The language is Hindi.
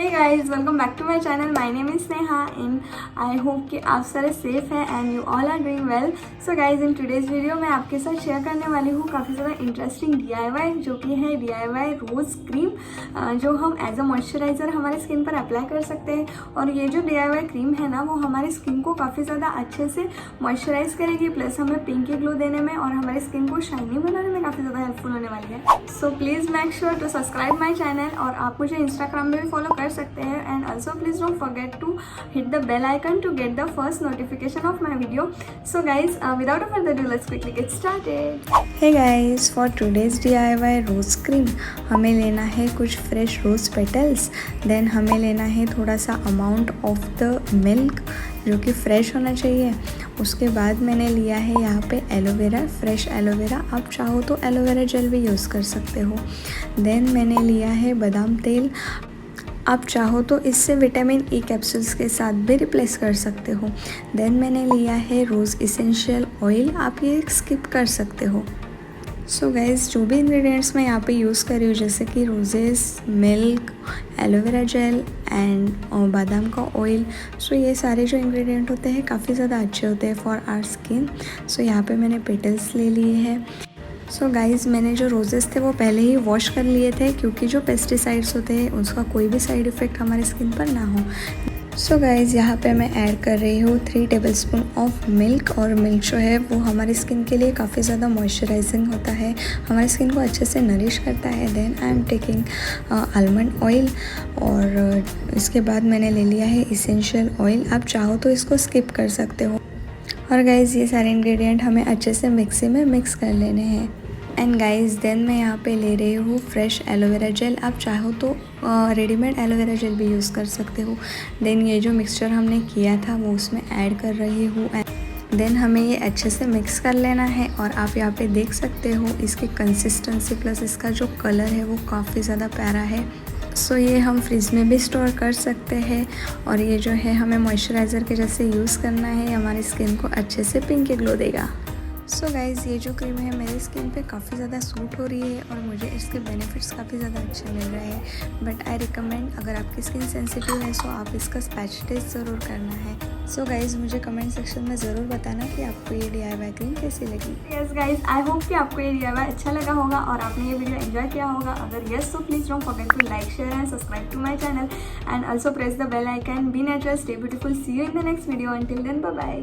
Hey guys, welcome back to my channel. My name is Sneha and I hope कि आप सारे सेफ हैं and you all are doing well. So guys, in today's video मैं आपके साथ शेयर करने वाली हूँ काफ़ी ज़्यादा इंटरेस्टिंग DIY, जो कि है DIY रोज़ क्रीम, जो हम एज अ मॉइस्चराइज़र हमारे स्किन पर अप्लाई कर सकते हैं। और ये जो DIY क्रीम है ना, वो हमारी स्किन को काफ़ी ज़्यादा अच्छे से मॉइस्चराइज करेगी, प्लस हमें पिंकी ग्लो देने में और हमारी स्किन को शाइनी बनाने में काफ़ी ज़्यादा हेल्पफुल होने वाली है। So please make sure to subscribe my channel, और आप मुझे इंस्टाग्राम में भी फॉलो कर सकते हैं। And also please don't forget to hit the bell icon to get the first notification of my video. So guys, without further ado, let's quickly get started. Hey guys, for today's DIY rose cream हमें लेना है कुछ फ्रेश रोज़ पेटल्स, देन हमें लेना है थोड़ा सा अमाउंट ऑफ द मिल्क जो कि फ्रेश होना चाहिए। उसके बाद मैंने लिया है यहाँ पे एलोवेरा, फ्रेश एलोवेरा, आप चाहो तो एलोवेरा जेल भी यूज़ कर सकते हो। देन मैंने लिया है बादाम तेल, आप चाहो तो इससे विटामिन ई कैप्सूल्स के साथ भी रिप्लेस कर सकते हो। देन मैंने लिया है रोज़ इसेंशियल ऑयल, आप ये स्किप कर सकते हो। सो गाइज़, जो भी इंग्रेडिएंट्स मैं यहाँ पे यूज़ कर रही हूँ, जैसे कि roses, milk, aloe vera gel and बादाम का ऑयल, सो ये सारे जो इंग्रेडिएंट होते हैं काफ़ी ज़्यादा अच्छे होते हैं फॉर आवर स्किन। सो यहाँ पे मैंने पेटल्स ले लिए हैं। सो गाइज़, मैंने जो रोजेस थे वो पहले ही वॉश कर लिए थे, क्योंकि जो पेस्टिसाइड्स होते हैं उसका कोई भी साइड इफ़ेक्ट हमारी स्किन पर ना हो। सो गाइज़, यहाँ पे मैं ऐड कर रही हूँ 3 टेबलस्पून ऑफ मिल्क, और मिल्क जो है वो हमारी स्किन के लिए काफ़ी ज़्यादा मॉइस्चराइजिंग होता है, हमारी स्किन को अच्छे से नरिश करता है। Then I am taking almond oil, और इसके बाद मैंने ले लिया है इसेंशियल ऑयल, आप चाहो तो इसको स्किप कर सकते हो। और गाइज़, ये सारे इंग्रेडिएंट हमें अच्छे से मिक्सी में मिक्स कर लेने हैं। एंड गाइज़, देन मैं यहाँ पे ले रही हूँ फ्रेश एलोवेरा जेल, आप चाहो तो रेडीमेड एलोवेरा जेल भी यूज़ कर सकते हो। देन ये जो मिक्सचर हमने किया था वो उसमें ऐड कर रही हूँ। देन हमें ये अच्छे से मिक्स कर लेना है, और आप यहाँ पे देख सकते हो इसकी कंसिस्टेंसी प्लस इसका जो कलर है वो काफ़ी ज़्यादा प्यारा है। सो ये हम फ्रिज में भी स्टोर कर सकते हैं, और ये जो है हमें मॉइस्चराइज़र के जैसे यूज़ करना है, हमारी स्किन को अच्छे से पिंकी ग्लो देगा। सो गाइज़, ये जो क्रीम है मेरी स्किन पे काफ़ी ज़्यादा सूट हो रही है, और मुझे इसके बेनिफिट्स काफ़ी ज़्यादा अच्छे मिल रहे हैं। बट आई रिकमेंड, अगर आपकी स्किन सेंसिटिव है सो आप इसका पैच टेस्ट ज़रूर करना है। सो गाइज़, मुझे कमेंट सेक्शन में ज़रूर बताना कि आपको ये DIY क्रीम कैसी लगी। यस गाइज़, आई होप कि आपको ये DIY अच्छा लगा होगा और आपने ये वीडियो एंजॉय किया होगा। अगर यस, तो please don't forget to like, share and subscribe to my channel, and also press the bell icon. Be natural, stay beautiful, see you in the next video. Until then, bye bye.